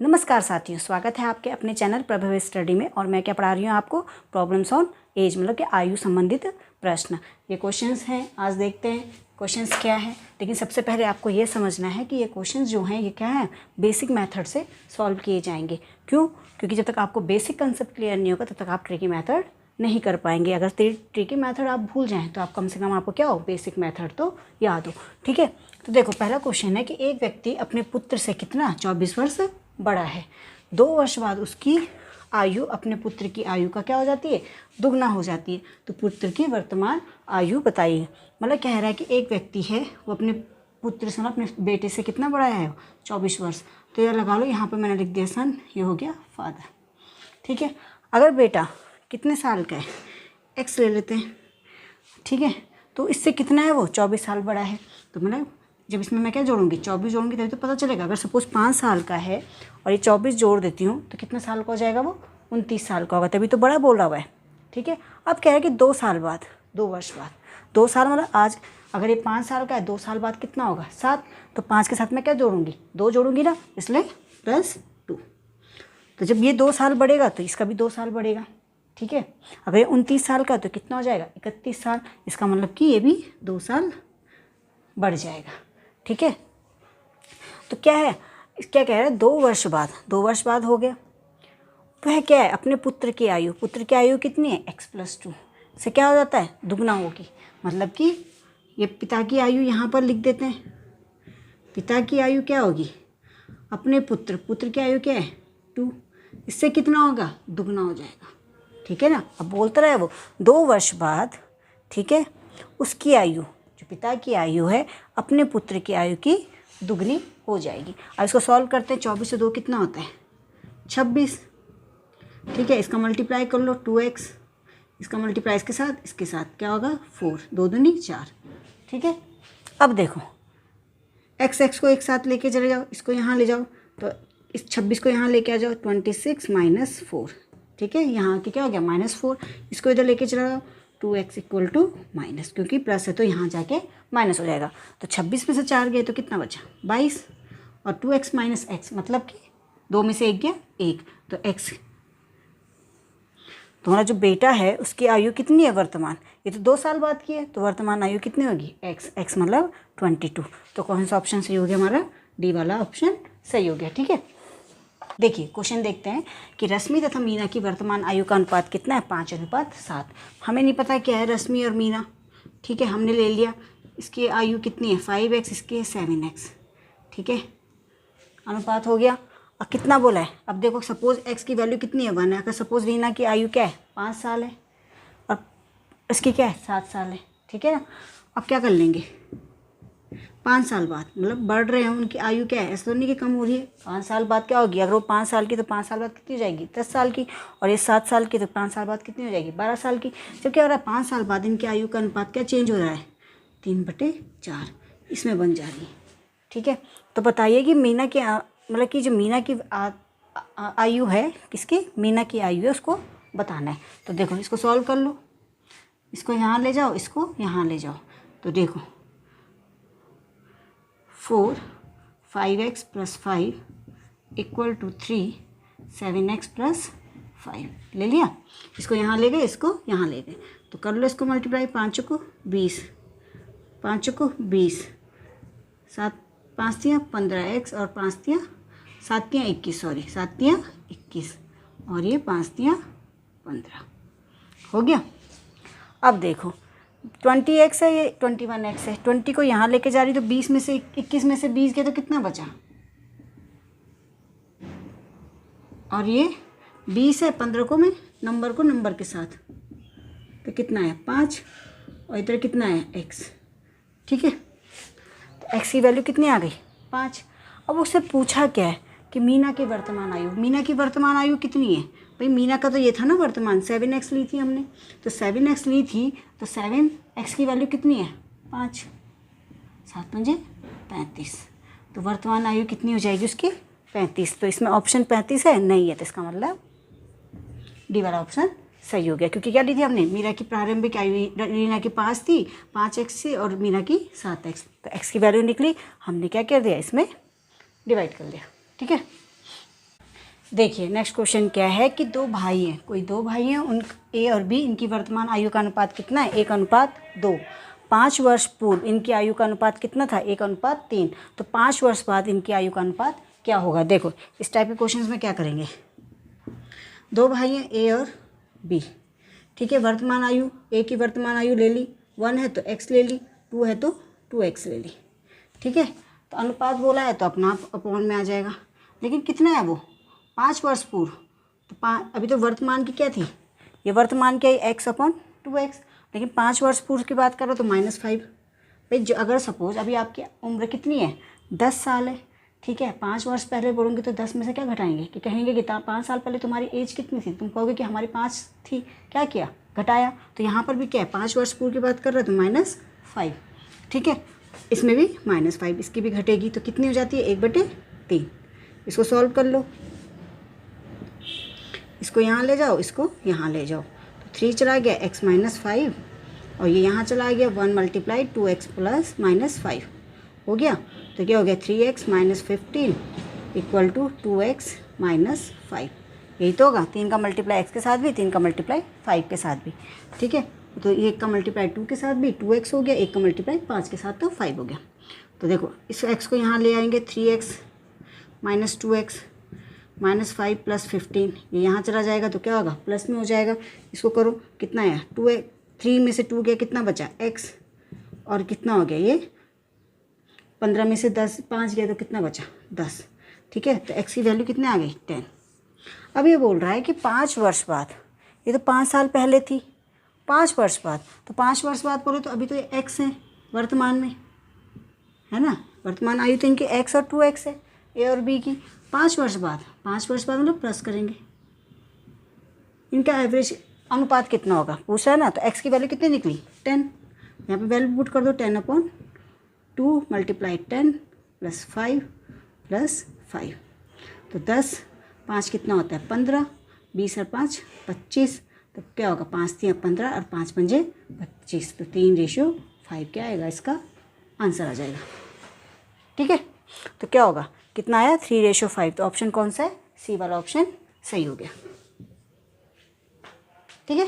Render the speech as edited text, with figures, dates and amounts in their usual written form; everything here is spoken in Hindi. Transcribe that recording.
नमस्कार साथियों, स्वागत है आपके अपने चैनल प्रभव स्टडी में। और मैं क्या पढ़ा रही हूँ आपको, प्रॉब्लम्स ऑन एज, मतलब कि आयु संबंधित प्रश्न। ये क्वेश्चंस हैं, आज देखते हैं क्वेश्चंस क्या है। लेकिन सबसे पहले आपको ये समझना है कि ये क्वेश्चंस जो हैं ये क्या है, बेसिक मेथड से सॉल्व किए जाएंगे। क्यों? क्योंकि जब तक आपको बेसिक कंसेप्ट क्लियर नहीं होगा तब तक आप ट्रिकी मेथड नहीं कर पाएंगे। अगर ट्रिकी मेथड आप भूल जाएँ तो आप कम से कम आपको क्या हो, बेसिक मेथड तो याद हो। ठीक है, तो देखो पहला क्वेश्चन है कि एक व्यक्ति अपने पुत्र से कितना 24 वर्ष बड़ा है। 2 वर्ष बाद उसकी आयु अपने पुत्र की आयु का क्या हो जाती है, दुगना हो जाती है। तो पुत्र की वर्तमान आयु बताइए। मतलब कह रहा है कि एक व्यक्ति है, वो अपने पुत्र से, अपने बेटे से कितना बड़ा है, 24 वर्ष। तो यह लगा लो, यहाँ पे मैंने लिख दिया सन, ये हो गया फादर। ठीक है, अगर बेटा कितने साल का है, एक्स ले लेते हैं। ठीक है, तो इससे कितना है, वो 24 साल बड़ा है। तो मतलब जब इसमें मैं क्या जोड़ूंगी, 24 जोड़ूंगी तभी तो पता चलेगा। अगर सपोज 5 साल का है और ये 24 जोड़ देती हूँ तो कितने साल का हो जाएगा, वो 29 साल का होगा, तभी तो बड़ा बोला हुआ है। ठीक है, अब कह रहा है कि 2 साल बाद, 2 वर्ष बाद, 2 साल मतलब आज अगर ये 5 साल का है, 2 साल बाद कितना होगा, 7। तो 5 के साथ मैं क्या जोड़ूंगी, 2 जोड़ूंगी ना, इसलिए +2। तो जब ये 2 साल बढ़ेगा तो इसका भी 2 साल बढ़ेगा। ठीक है, अगर ये 29 साल का है तो कितना हो जाएगा, 31 साल। इसका मतलब कि ये भी 2 साल बढ़ जाएगा। ठीक है, तो क्या है, क्या कह रहा है, 2 वर्ष बाद, 2 वर्ष बाद हो गया। वह क्या है, अपने पुत्र की आयु, पुत्र की आयु कितनी है, x+2 से क्या हो जाता है, दुगना होगी। मतलब कि ये पिता की आयु यहाँ पर लिख देते हैं। पिता की आयु क्या होगी, अपने पुत्र, पुत्र की आयु क्या है 2, इससे कितना होगा, दुगना हो जाएगा। ठीक है ना, अब बोलता रहे वो 2 वर्ष बाद, ठीक है, उसकी आयु, जो पिता की आयु है, अपने पुत्र की आयु की दुगनी हो जाएगी। अब इसको सॉल्व करते हैं। 24 से 2 कितना होता है, 26। ठीक है, इसका मल्टीप्लाई कर लो 2x, इसका मल्टीप्लाई इसके साथ क्या होगा 4, 2 दूनी 4। ठीक है, अब देखो x को एक साथ लेके चले जाओ, इसको यहाँ ले जाओ, तो इस 26 को यहाँ लेके आ जाओ, 26 - 4। ठीक है, यहाँ की क्या हो गया -4, इसको इधर लेके चला जाओ, 2x = क्योंकि प्लस है तो यहाँ जाके माइनस हो जाएगा। तो 26 में से 4 गए तो कितना बचा, 22। और 2x - x मतलब कि 2 में से 1 गया 1, तो x, तुम्हारा जो बेटा है उसकी आयु कितनी है वर्तमान, ये तो 2 साल बाद की है, तो वर्तमान आयु कितनी होगी, x मतलब 22। तो कौन सा ऑप्शन सही हो गया, हमारा डी वाला ऑप्शन सही हो गया। ठीक है, देखिए क्वेश्चन देखते हैं कि रश्मि तथा मीना की वर्तमान आयु का अनुपात कितना है, 5:7। हमें नहीं पता क्या है रश्मि और मीना। ठीक है, हमने ले लिया, इसकी आयु कितनी है 5x, इसकी है 7x। ठीक है, अनुपात हो गया। अब कितना बोला है, अब देखो सपोज x की वैल्यू कितनी है 1 है। अगर सपोज रीना की आयु क्या है 5 साल है और इसकी क्या है 7 साल है। ठीक है ना, अब क्या कर लेंगे, 5 साल बाद, मतलब बढ़ रहे हैं उनकी आयु, क्या है ऐसा तो नहीं कि कम हो रही है। 5 साल बाद क्या होगी, अगर वो 5 साल की तो 5 साल बाद कितनी हो जाएगी, 10 साल की। और ये 7 साल की तो 5 साल बाद कितनी हो जाएगी, 12 साल की। जब क्या हो रहा है, 5 साल बाद इनकी आयु का अनुपात क्या चेंज हो रहा है, 3/4 इसमें बन जा रही है। ठीक है, तो बताइए कि मीना की मतलब कि जो मीना की आयु है, किसकी, मीना की आयु है, उसको बताना है। तो देखो इसको सॉल्व कर लो, इसको यहाँ ले जाओ, इसको यहाँ ले जाओ, तो देखो 4 5x + 5 = 3, 7x + 5 ले लिया। इसको यहाँ ले गए, इसको यहाँ ले गए, तो कर लो इसको मल्टीप्लाई, 5 को 20, 5 को 20, 7 5 तियाँ 15x और 5 तियाँ 7 तियाँ 21, सॉरी 7 तियाँ 21 और ये 5 तियाँ 15 हो गया। अब देखो 20x है, ये 21x है, 20 को यहाँ लेके जा रही तो 20 में से 21 में से 20 गए तो कितना बचा, और ये 20 है, 15 को मैं नंबर के साथ, तो कितना है 5, और इधर कितना है x। ठीक है, तो x की वैल्यू कितनी आ गई 5। अब उससे पूछा क्या है कि मीना की वर्तमान आयु, मीना की वर्तमान आयु कितनी है भाई, मीना का तो ये था ना वर्तमान, 7x ली थी हमने, तो 7x ली थी, तो 7x की वैल्यू कितनी है 5, 7 × 5 = 35। तो वर्तमान आयु कितनी हो जाएगी उसकी 35। तो इसमें ऑप्शन 35 है नहीं है, तो इसका मतलब डी वाला ऑप्शन सही हो गया। क्योंकि क्या ली थी हमने, मीना की प्रारंभिक आयु रीना की 5 थी, 5x थी, और मीना की 7x, तो x की वैल्यू निकली, हमने क्या कर दिया, इसमें डिवाइड कर दिया। ठीक है, देखिए नेक्स्ट क्वेश्चन क्या है कि दो भाई हैं, कोई दो भाई हैं, उन ए और बी, इनकी वर्तमान आयु का अनुपात कितना है? 1:2। 5 वर्ष पूर्व इनकी आयु का अनुपात कितना था? 1:3। तो 5 वर्ष बाद इनकी आयु का अनुपात क्या होगा? देखो इस टाइप के क्वेश्चंस में क्या करेंगे, दो भाई हैं ए और बी, ठीक है। वर्तमान आयु, ए की वर्तमान आयु ले ली, 1 है तो x ले ली, 2 है तो 2x ले ली, ठीक है। तो अनुपात बोला है तो अपना अपॉन में आ जाएगा, लेकिन कितना है वो? 5 वर्ष पूर्व। तो अभी तो वर्तमान की क्या थी? ये वर्तमान क्या है? x/2x, लेकिन 5 वर्ष पूर्व की बात करो तो -5। भाई जो अगर सपोज अभी आपकी उम्र कितनी है? 10 साल है, ठीक है। 5 वर्ष पहले बोलूँगी तो 10 में से क्या घटाएंगे कि कहेंगे कि 5 साल पहले तुम्हारी एज कितनी थी? तुम कहोगे कि हमारी 5 थी, क्या किया? घटाया। तो यहाँ पर भी क्या है? 5 वर्ष पूर्व की बात कर रहे हो तो -5, ठीक है। इसमें भी -5, इसकी भी घटेगी तो कितनी हो जाती है? 1/3। इसको सॉल्व कर लो, इसको यहाँ ले जाओ, इसको यहाँ ले जाओ, तो 3 चला गया x -5 और ये यहाँ चला गया 1 × 2x + -5 हो गया। तो क्या हो गया? 3x - 15 = 2x - 5। यही तो होगा। 3 का मल्टीप्लाई x के साथ भी, 3 का मल्टीप्लाई 5 के साथ भी, ठीक है। तो 1 का मल्टीप्लाई 2 के साथ भी 2x हो गया, 1 का मल्टीप्लाई 5 के साथ तो 5 हो गया। तो देखो इस x को यहाँ ले आएंगे, 3x - 2x -5 + 15, ये यहाँ चला जाएगा तो क्या होगा? प्लस में हो जाएगा। इसको करो, कितना है? 2x, 3 में से 2 गया, कितना बचा? x, और कितना हो गया ये? 15 में से 5 गया तो कितना बचा? 10, ठीक है। तो x की वैल्यू कितने आ गई? 10। अब ये बोल रहा है कि 5 वर्ष बाद, ये तो 5 साल पहले थी, 5 वर्ष बाद, तो 5 वर्ष बाद बोलो तो अभी तो ये x है वर्तमान में, है ना। वर्तमान आयु तो इनकी x और 2x है, ए और बी की। 5 वर्ष बाद, 5 वर्ष बाद मतलब प्लस करेंगे, इनका एवरेज अनुपात कितना होगा पूछा है ना। तो x की वैल्यू कितनी निकली? 10। यहाँ पे वैल्यू पुट कर दो, 10/2 × 10 + 5 + 5। तो 10, 5 कितना होता है? 15, 20 और 5 25। तो क्या होगा? 5 × 3 = 15 और 5 × 5 = 25। तो 3:5 क्या आएगा? इसका आंसर आ जाएगा, ठीक है। तो क्या होगा? कितना आया? 3:5। तो ऑप्शन कौन सा है? सी वाला ऑप्शन सही हो गया, ठीक है।